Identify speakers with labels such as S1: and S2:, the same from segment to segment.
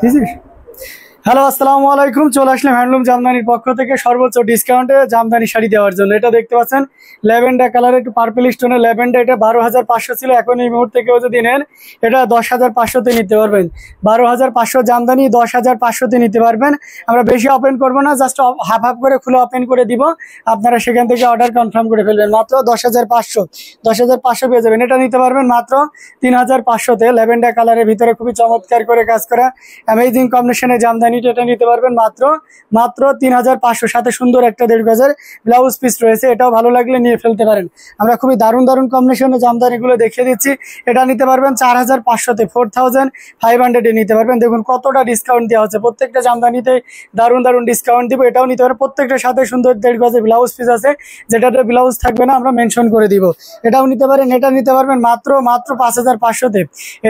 S1: ঠিক আছে। হ্যালো আসসালামু আলাইকুম, চলে আসলাম হ্যান্ডলুম জামদানির পক্ষ থেকে সর্বোচ্চ ডিসকাউন্টে জামদানি শাড়ি দেওয়ার জন্য। এটা দেখতে পাচ্ছেন ল্যাভেন্ডার কালার, একটু পার্পল স্টোনের ল্যাভেন্ডার। এটা 12,500 ছিল, এখন এই মুহূর্তে কেউ যদি নেন এটা 10,500-তে নিতে পারবেন। 12,500 জামদানি 10,500-তে নিতে পারবেন। আমরা বেশি ওপেন করবো না, জাস্ট হাফ হাফ করে খুলে ওপেন করে দিব, আপনারা সেখান থেকে অর্ডার কনফার্ম করে ফেলবেন। মাত্র 10,500 পেয়ে যাবেন। এটা নিতে পারবেন মাত্র 3,500-তে। ল্যাভেন্ডার কালারের ভিতরে খুবই চমৎকার করে কাজ করা অ্যামেজিং কম্বিনেশনের জামদানি, এটা নিতে পারবেন মাত্র 3,500। সাথে সুন্দর একটা 1.5 গজের ব্লাউজ পিস রয়েছে, এটাও ভালো লাগলে নিয়ে ফেলতে পারেন। আমরা খুবই দারুণ কম্বিনেশনের জামদানিগুলো দেখিয়ে দিচ্ছি। এটা নিতে পারবেন 4,500-তে, 4,500-এ নিতে পারবেন। দেখুন কতটা ডিসকাউন্ট দেওয়া হচ্ছে, প্রত্যেকটা জামদানিতে দারুণ ডিসকাউন্ট দিব। এটাও নিতে পারবেন, প্রত্যেকটার সাথে সুন্দর 1.5 গজের ব্লাউজ পিস আছে, যেটাতে ব্লাউজ থাকবে না আমরা মেনশন করে দিব। এটাও নিতে পারেন। এটা নিতে পারবেন মাত্র 5,500-তে।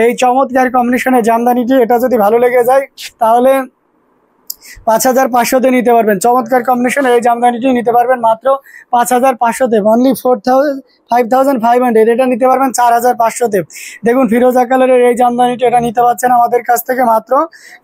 S1: এই চমৎকার কম্বিনেশনের জামদানিটি, এটা যদি ভালো লেগে যায় তাহলে 5,500-তে নিতে পারবেন। চমৎকার কম্বিনেশন এই জামদানিটি নিতে পারবেন মাত্র 5,500-তে, অনলি 5,500। এটা নিতে পারবেন 4,500-তে। দেখুন ফিরোজা কালারের এই জামদানিটি, এটা নিতে পারছেন আমাদের কাছ থেকে মাত্র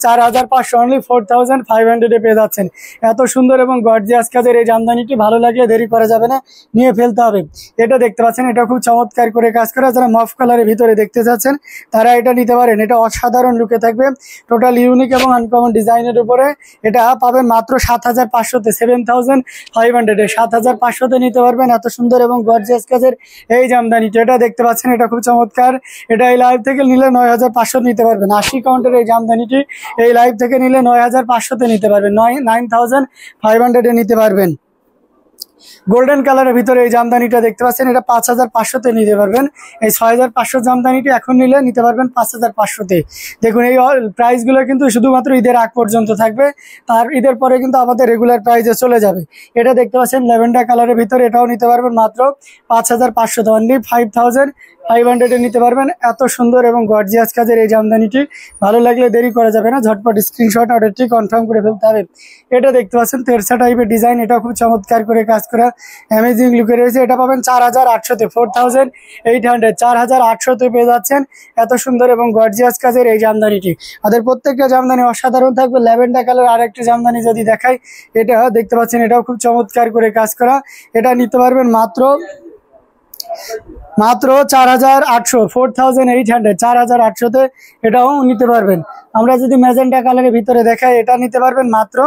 S1: 4,500, অনলি 4,500-এ পেয়ে যাচ্ছেন। এত সুন্দর এবং গর্জিয়াস কাজের এই জামদানিটি ভালো লাগলে দেরি করা যাবে না, নিয়ে ফেলতে হবে। এটা দেখতে পাচ্ছেন, এটা খুব চমৎকার করে কাজ করা। যারা মফ কালারের ভিতরে দেখতে চাচ্ছেন তারা এটা নিতে পারেন। এটা অসাধারণ লুকে থাকবে, টোটাল ইউনিক এবং আনকমন ডিজাইনের উপরে। এটা পাবেন মাত্র 7,500-তে, 7,500-এ। 7,500-তে নিতে পারবেন এত সুন্দর এবং গর্জিয়াস কাজের এই জামদানিটা। এটা দেখতে পাচ্ছেন, এটা খুব চমৎকার। এটা এই লাইভ থেকে নিলে 9,500 নিতে পারবেন। 80 কাউন্টের এই জামদানিটি এই লাইভ থেকে নিলে 9,500-তে নিতে পারবেন, 9,500-এ নিতে পারবেন। গোল্ডেন কালারের ভিতরে এই জামদানিটা দেখতে পাচ্ছেন, এটা 5,500-তে নিতে পারবেন। এই 6,500 জামদানিটি এখন নিলে নিতে পারবেন 5,500-তে। দেখুন এই প্রাইসগুলো কিন্তু শুধুমাত্র ঈদের আগ পর্যন্ত থাকবে, তার ঈদের পরে কিন্তু আমাদের রেগুলার প্রাইসে চলে যাবে। এটা দেখতে পাচ্ছেন ল্যাভেন্ডার কালারের ভিতরে, এটাও নিতে পারবেন মাত্র 5,500-তে, অনলি 5,500-এ নিতে পারবেন। এত সুন্দর এবং গর্জিয়াস কাজের এই জামদানিটি ভালো লাগলে দেরি করা যাবে না, ঝটপট স্ক্রিনশট অর্ডারটি কনফার্ম করে ফেলতে হবে। এটা দেখতে পাচ্ছেন তেরসা টাইপের ডিজাইন, এটা খুব চমৎকার করে কাজ করা অ্যামেজিং লুকে রয়েছে। এটা পাবেন 4,800-তে, 4,800, 4,800-তে পেয়ে যাচ্ছেন এত সুন্দর এবং গর্জিয়াস কাজের এই জামদানিটি। আমাদের প্রত্যেকটা জামদানি অসাধারণ থাকবে। ল্যাভেন্ডার কালার আরেকটি জামদানি যদি দেখাই, এটা দেখতে পাচ্ছেন, এটাও খুব চমৎকার করে কাজ করা। এটা নিতে পারবেন মাত্র 4,800, 4,800, 4,800-তে এটাও নিতে পারবেন। আমরা যদি ম্যাজেন্টা কালারের ভিতরে দেখাই, এটা নিতে পারবেন মাত্র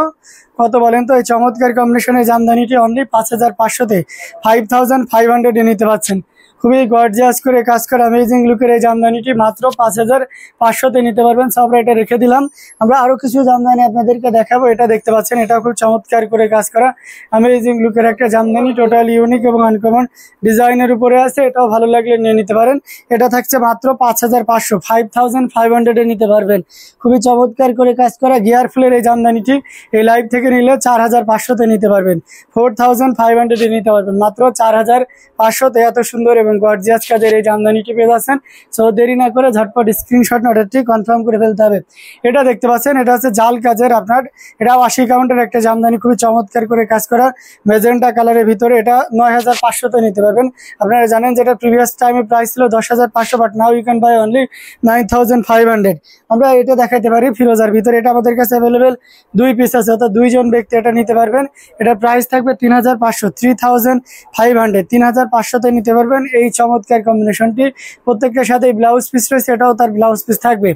S1: কত বলেন তো? এই চমৎকার কম্বিনেশনের জামদানিটি অনলি 5,500-তে, 5,500-এ নিতে পারছেন। খুবই গর্জিয়াস করে কাজ করা অ্যামেজিং লুকের এই জামদানিটি মাত্র 5,500-তে নিতে পারবেন। সব এটা রেখে দিলাম। আমরা আরো কিছু জামদানি আপনাদেরকে দেখাবো। এটা দেখতে পাচ্ছেন, এটা খুব চমৎকার করে কাজ করা অ্যামেজিং লুকের একটা জামদানি, টোটাল ইউনিক এবং আনকমন ডিজাইনের উপরে আছে। এটাও ভালো লাগলে নিয়ে নিতে পারেন। এটা থাকছে মাত্র 5,500, 5,500-এ নিতে পারবেন। খুবই চমৎকার করে কাজ করা গিয়ার ফুলের এই জামদানিটি এই লাইভ থেকে নিলে 4,500-তে নিতে পারবেন, 4,500-এ নিতে পারবেন মাত্র 4,500-তে। এত সুন্দর এবং গর্জিয়াস কাজের এই জামদানিটি পেয়ে যাচ্ছেন। সো দেরি না করে ঝটপট স্ক্রিনশট অর্ডারটি কনফার্ম করে ফেলতে হবে। এটা দেখতে পাচ্ছেন, এটা হচ্ছে জাল কাজের আপনার, এটাও 80 কাউন্টের একটা জামদানি, খুবই চমৎকার করে কাজ করা মেজেন্টা কালারের ভিতরে। এটা 9,500-তে নিতে পারবেন। আপনারা জানেন যেটা প্রিভিয়াস টাইমে প্রাইস ছিল 10,500, but now you can buy only 9,500। আমরা এটা দেখাতে পারি ফিরোজার ভিতরে, এটা আমাদের কাছে অ্যাভেলেবেল 2 পিস আছে, অর্থাৎ 2 জন ব্যক্তি এটা নিতে পারবেন। এটা প্রাইস থাকবে 3,500, 3,500, 3,500-তে নিতে পারবেন। এই চমৎকার কম্বিনেশনটি প্রত্যেকটার সাথে ব্লাউজ পিস রয়েছে, এটাও তার ব্লাউজ পিস থাকবে।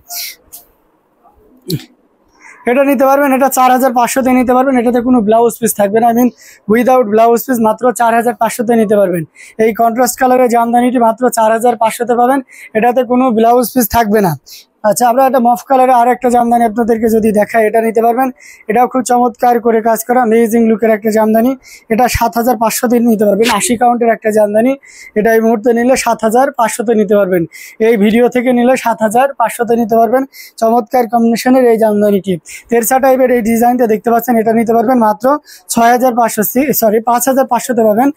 S1: এটা নিতে পারবেন, এটা 4,500-তে নিতে পারবেন। এটাতে কোনো ব্লাউজ পিস থাকবে না, উইদাউট ব্লাউজ পিস মাত্র 4,500-তে নিতে পারবেন। এই কন্ট্রাস্ট কালারের জামদানিটি মাত্র 4,500-তে পাবেন, এটাতে কোনো ব্লাউজ পিস থাকবে না। আচ্ছা, আমরা একটা মফ কালারে আর একটা জামদানি আপনাদেরকে যদি দেখাই, এটা নিতে পারবেন। এটাও খুব চমৎকার করে কাজ করা অ্যামেজিং লুকের একটা জামদানি। এটা 7,500-তে নিতে পারবেন, 80 কাউন্টের একটা জামদানি। এটা এই মুহূর্তে নিলে 7,500-তে নিতে পারবেন। এই ভিডিও থেকে নিলে 7,500-তে নিতে পারবেন। চমৎকার কম্বিনেশনের এই জামদানিটি তেরসা টাইপের এই ডিজাইনটা দেখতে পাচ্ছেন, এটা নিতে পারবেন মাত্র 5,500-তে পাবেন।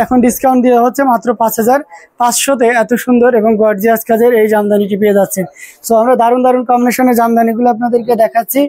S1: এখন ডিসকাউন্ট দেওয়া হচ্ছে মাত্র 5500-তে এত সুন্দর এবং গর্জিয়াস কাজের এই জামদানিটি পেয়ে যাচ্ছেন। সো আমরা দারুণ দারুণ কম্বিনেশনের জামদানিগুলো আপনাদেরকে দেখাচ্ছি।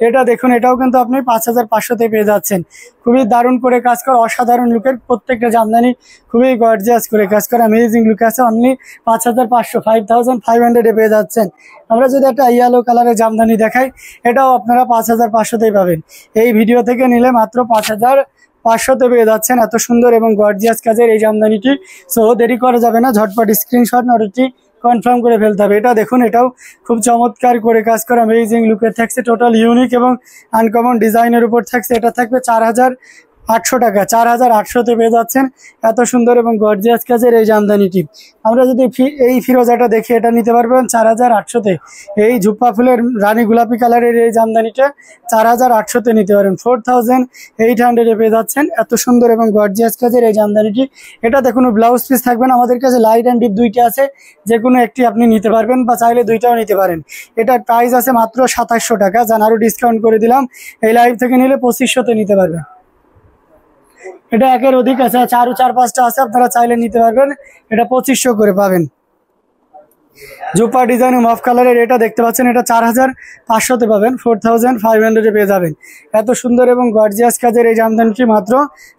S1: এটা দেখুন, এটাও কিন্তু আপনি 5500-তে পেয়ে যাচ্ছেন। খুবই দারুণ করে কাজ করা, অসাধারণ লুকের প্রত্যেকটা জামদানি খুবই গর্জিয়াস করে কাজ করা, অ্যামেজিং লুক আছে। অনলি 5500 পেয়ে যাচ্ছেন। আমরা যদি একটা ইয়েলো কালারের জামদানি দেখাই, এটাও আপনারা 5500-তেই পাবেন। এই ভিডিও থেকে নিলে মাত্র 5500-তে পেয়ে যাচ্ছেন এত সুন্দর এবং গর্জিয়াস কাজের এই জামদানিটি। সো দেরি করা যাবে না, ঝটপট স্ক্রিনশট অর্ডারটি কনফার্ম করে ফেলতে হবে। এটা দেখুন, এটাও খুব চমৎকার করে কাজ করা, অ্যামেজিং লুকের থাকছে, টোটাল ইউনিক এবং আনকমন ডিজাইনের উপর থাকছে। এটা থাকবে 4800 টাকা, 4800-তে পেয়ে যাচ্ছেন এত সুন্দর এবং গর্জিয়াস কাজের এই জামদানিটি। আমরা যদি এই ফিরোজাটা দেখি, এটা নিতে পারবেন 4800-তে। এই ঝুপ্পা ফুলের রানী গোলাপি কালারের এই জামদানিটা 4800-তে নিতে পারেন। 4800-এ পেয়ে যাচ্ছেন এত সুন্দর এবং গর্জিয়াস কাজের এই জামদানিটি। এটা দেখুন, ব্লাউজ পিস থাকবেন আমাদের কাছে লাইট অ্যান্ড ডিপ দুইটা আছে, যে কোনো একটি আপনি নিতে পারবেন বা চাইলে দুইটাও নিতে পারেন। এটার প্রাইস আছে মাত্র 2700 টাকা, যান আরও ডিসকাউন্ট করে দিলাম। এই লাইভ থেকে নিলে 2500-তে নিতে পারবেন। এটা একের অধিক আছে, আরো 4-5টা আছে, আপনারা চাইলে নিতে পারবেন। এটা 2500 করে পাবেন। জুপা ডিজাইন মফ কালারের এটা দেখতে পাচ্ছেন, এটা 4500-তে পাবেন। 4500-এ পেয়ে যাবেন এত সুন্দর এবং গর্জিয়াস কাজের এই জামদানিটি মাত্র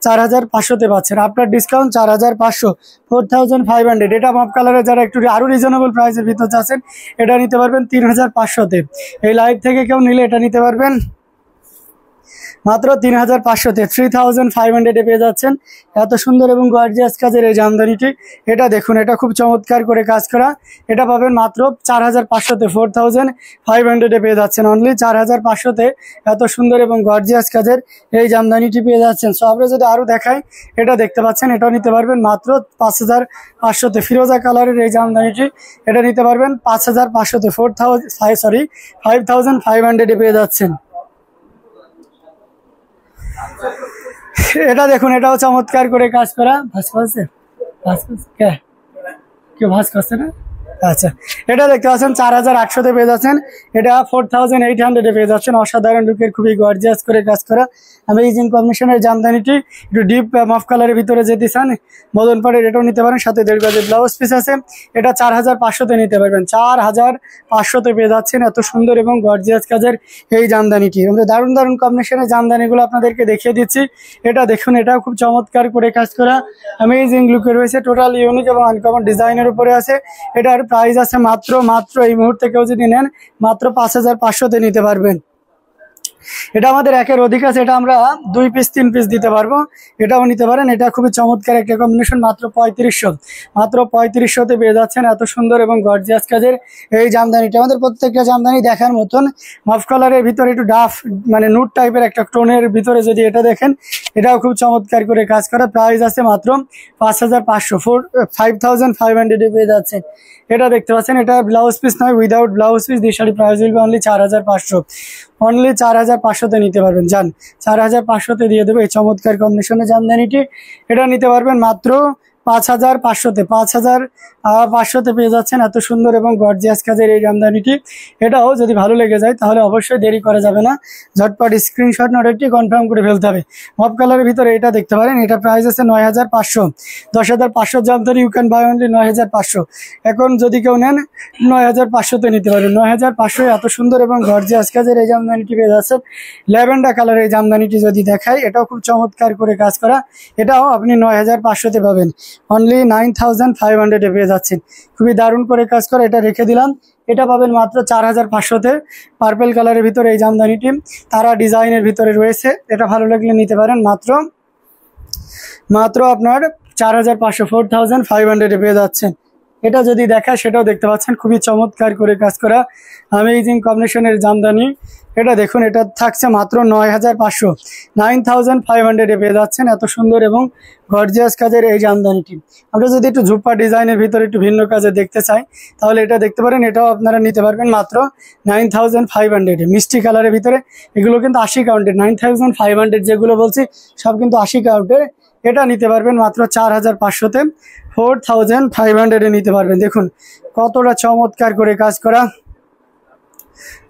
S1: 4500-তে পাচ্ছেন। আপনার ডিসকাউন্ট 4500, 4500। এটা মফ কালারের যারা একটু আরো রিজনেবল প্রাইসের ভিতর আছেন, এটা নিতে পারবেন 3500-তে। এই লাইভ থেকে কেউ নিলে এটা নিতে পারবেন মাত্র 3500-তে। 3500-এ পেয়ে যাচ্ছেন এত সুন্দর এবং গর্জিয়াস কাজের এই জামদানিটি। এটা দেখুন, এটা খুব চমৎকার করে কাজ করা, এটা পাবেন মাত্র 4500-তে। 4500-এ পেয়ে যাচ্ছেন অনলি 4500-তে এত সুন্দর এবং গর্জিয়াস কাজের এই জামদানিটি পেয়ে যাচ্ছেন। সো আমরা যদি আরো দেখাই, এটা দেখতে পাচ্ছেন, এটাও নিতে পারবেন মাত্র 5500-তে। ফিরোজা কালারের এই জামদানিটি, এটা নিতে পারবেন 5500-তে। 5500-এ পেয়ে যাচ্ছেন। এটা দেখুন, এটাও চমৎকার করে কাজ করা। ভাস করছে কেউ ভাস করছে না? আচ্ছা, এটা দেখতে পাচ্ছেন 4800-তে পেয়ে যাচ্ছেন। এটা 4800-এ পেয়ে যাচ্ছেন। অসাধারণ লুকের খুবই গর্জিয়াস করে কাজ করা অ্যামেজিং কম্বিনেশনের জামদানিটি। একটু ডিপ মফ কালারের ভিতরে যেতে চান, মদন পাড়ের এটাও নিতে পারেন, সাথে 1.5 গজের ব্লাউজ পিস আছে। এটা 4500-তে নিতে পারবেন। 4500-তে পেয়ে যাচ্ছেন এত সুন্দর এবং গর্জিয়াস কাজের এই জামদানিটি। আমরা দারুণ দারুণ কম্বিনেশনের জামদানিগুলো আপনাদেরকে দেখিয়ে দিচ্ছি। এটা দেখুন, এটাও খুব চমৎকার করে কাজ করা, অ্যামেজিং লুকে রয়েছে, টোটাল ইউনিক এবং আনকমন ডিজাইনের উপরে আছে। এটার প্রাইস আছে মাত্র এই মুহূর্তে কেউ যদি নেন মাত্র 5500-তে নিতে পারবেন। এটা আমাদের একের অধিক আছে, এটা আমরা 2 পিস 3 পিস দিতে পারবো, এটাও নিতে পারেন। এটা খুবই চমৎকার একটা কম্বিনেশন, মাত্র 3500-তে পেয়ে যাচ্ছেন এত সুন্দর এবং গর্জিয়াস কাজের এই জামদানিটা। আমাদের প্রত্যেকটা জামদানি দেখার মতন। মফ কালারের ভিতরে একটু ডাফ মানে নুট টাইপের একটা টোনের ভিতরে যদি এটা দেখেন, এটাও খুব চমৎকার করে কাজ করা। প্রাইস আছে মাত্র 5500, 5500-এ পেয়ে যাচ্ছেন। এটা দেখতে পাচ্ছেন, এটা ব্লাউজ পিস নয়, উইদাউট ব্লাউজ পিস। দিয়ে sari price will be only 4500, only 4500-তে নিতে পারবেন। যান 4500-তে দিয়ে দেবো এই চমৎকার কম্বিনেশনের জামদানিটি। এটা নিতে পারবেন মাত্র 5500-তে। 5500-তে পেয়ে যাচ্ছেন এত সুন্দর এবং গর্জিয়াস কাজের এই জামদানিটি। এটাও যদি ভালো লেগে যায় তাহলে অবশ্যই দেরি করা যাবে না, ঝটপট স্ক্রিনশট অর্ডারটি কনফার্ম করে ফেলতে হবে। মফ কালারের ভিতরে এটা দেখতে পারেন, এটা প্রাইস আছে 9500। 10500 Jamdani you can buy only 9500। এখন যদি কেউ নেন 9500-তে নিতে পারেন। 9500 এত সুন্দর এবং গর্জিয়াস কাজের এই জামদানিটি পেয়ে যাচ্ছেন। ল্যাভেন্ডার কালারের এই জামদানিটি যদি দেখাই, এটাও খুব চমৎকার করে কাজ করা, এটাও আপনি 9500-তে পাবেন। অনলি 9500-এ পেয়ে যাচ্ছেন। খুবই দারুণ করে কাজ করা, এটা রেখে দিলাম। এটা পাবেন মাত্র 4500-তে। পার্পেল কালারের ভিতরে এই জামদানিটি তারা ডিজাইনের ভিতরে রয়েছে, এটা ভালো লাগলে নিতে পারেন। মাত্র আপনার 4500, 4500-এ পেয়ে যাচ্ছেন। এটা যদি দেখায়, সেটাও দেখতে পাচ্ছেন, খুবই চমৎকার করে কাজ করা অ্যামেজিং কম্বিনেশনের জামদানি। এটা দেখুন, এটা থাকছে মাত্র 9500, 9500-এ পেয়ে যাচ্ছেন এত সুন্দর এবং গর্জিয়াস কাজের এই জামদানিটি। আমরা যদি একটু ঝুপ্পা ডিজাইনের ভিতরে একটু ভিন্ন কাজে দেখতে চাই, তাহলে এটা দেখতে পারেন, এটাও আপনারা নিতে পারবেন মাত্র 9500-এ। মিষ্টি কালারের ভিতরে এগুলো কিন্তু 80 কাউন্টের। 9500 যেগুলো বলছি সব কিন্তু 80 কাউন্টের। এটা নিতে পারবেন মাত্র 4500-তে। 4500-এ নিতে পারবেন। দেখুন কতটা চমৎকার করে কাজ করা,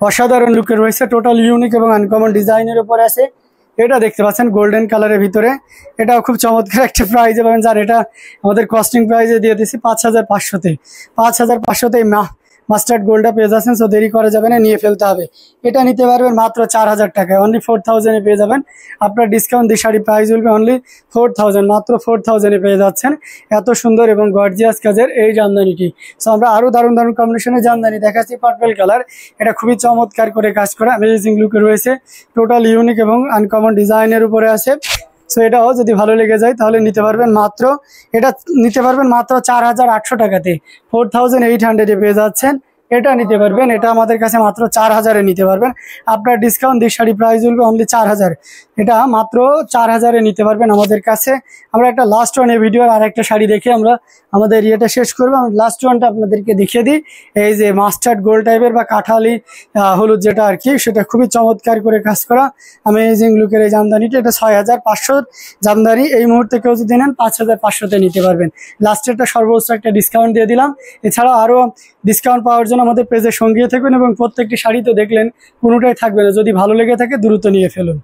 S1: অসাধারণ লুকে রয়েছে, টোটাল ইউনিক এবং আনকমন ডিজাইনের উপর আছে। এটা দেখতে পাচ্ছেন গোল্ডেন কালারের ভিতরে, এটাও খুব চমৎকার একটা প্রাইজে পাবেন। যার এটা আমাদের কস্টিং প্রাইজে দিয়ে দিচ্ছি 5500-তে। 5500-তে মাস্টার্ড গোল্ডটা পেয়ে যাচ্ছেন। সো দেরি করা যাবে না, নিয়ে ফেলতে হবে। এটা নিতে পারবেন মাত্র 4000 টাকায়, অনলি 4000-এ পেয়ে যাবেন। আপনার ডিসকাউন্ট দিয়ে শাড়ি প্রাইস উঠবে অনলি 4000, মাত্র 4000-এ পেয়ে যাচ্ছেন এত সুন্দর এবং গর্জিয়াস কাজের এই জামদানিটি। সো আমরা আরও দারুণ দারুণ কম্বিনেশনের জামদানি দেখাচ্ছি। পার্পল কালার, এটা খুবই চমৎকার করে কাজ করা, অ্যামেজিং লুকে রয়েছে, টোটাল ইউনিক এবং আনকমন ডিজাইনের উপরে আছে। সো এটাও যদি ভালো লেগে যায় তাহলে নিতে পারবেন মাত্র, এটা নিতে পারবেন মাত্র 4800 টাকাতে, 4800-এ পেয়ে যাচ্ছেন। এটা নিতে পারবেন, এটা আমাদের কাছে মাত্র 4000-এ নিতে পারবেন। আপনার ডিসকাউন্ট দিয়ে শাড়ি প্রাইস উঠবে অনলি 4000, এটা মাত্র 4000-এ নিতে পারবেন আমাদের কাছে। আমরা একটা লাস্ট ওয়ান এই ভিডিওর আর একটা শাড়ি দেখে আমরা আমাদের ইয়েটা শেষ করবো। আমরা লাস্ট ওয়ানটা আপনাদেরকে দেখিয়ে দিই। এই যে মাস্টার্ড গোল্ড টাইপের বা কাঠালি হলুদ যেটা আর কি, সেটা খুবই চমৎকার করে কাজ করা অ্যামেজিং লুকের এই জামদানিটা। এটা 6500 জামদানি। এই মুহূর্তে কেউ যদি নেন 5500-তে নিতে পারবেন। লাস্টেরটা সর্বোচ্চ একটা ডিসকাউন্ট দিয়ে দিলাম। এছাড়াও আরও ডিসকাউন্ট পাওয়ার জন্য আমাদের পেজের সঙ্গে থাকবেন এবং প্রত্যেকটি শাড়ি তো দেখলেন কোনোটাই থাকবে না। যদি ভালো লেগে থাকে দ্রুত নিয়ে ফেলুন।